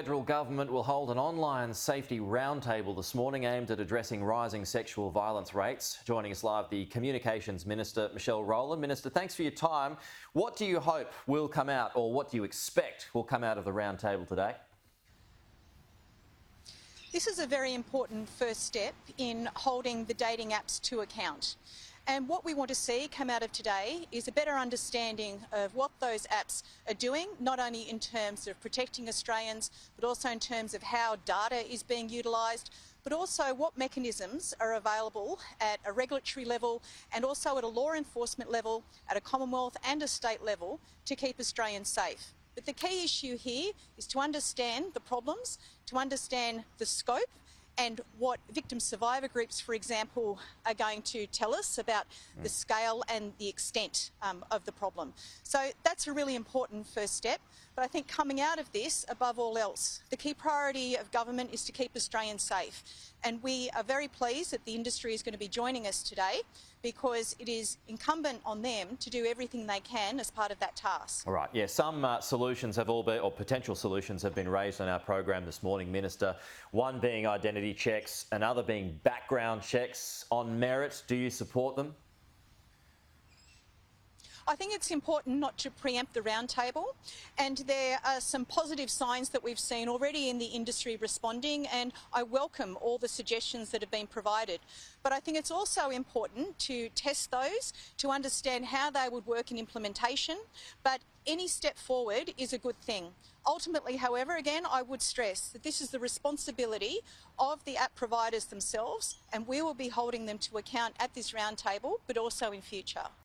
The federal government will hold an online safety roundtable this morning aimed at addressing rising sexual violence rates. Joining us live, the Communications Minister Michelle Rowland. Minister, thanks for your time. What do you hope will come out, or what do you expect will come out of the roundtable today? This is a very important first step in holding the dating apps to account. And what we want to see come out of today is a better understanding of what those apps are doing, not only in terms of protecting Australians, but also in terms of how data is being utilised, but also what mechanisms are available at a regulatory level and also at a law enforcement level, at a commonwealth and a state level to keep Australians safe. But the key issue here is to understand the problems, to understand the scope, and what victim survivor groups, for example, are going to tell us about the scale and the extent of the problem. So that's a really important first step. But I think coming out of this, above all else, the key priority of government is to keep Australians safe. And we are very pleased that the industry is going to be joining us today, because it is incumbent on them to do everything they can as part of that task. All right, yeah, some solutions have all been, or potential solutions have been raised on our program this morning, Minister. One being identity checks, another being background checks on merit. Do you support them? I think it's important not to preempt the roundtable, and there are some positive signs that we've seen already in the industry responding, and I welcome all the suggestions that have been provided. But I think it's also important to test those, to understand how they would work in implementation, but any step forward is a good thing. Ultimately, however, again, I would stress that this is the responsibility of the app providers themselves, and we will be holding them to account at this roundtable, but also in future.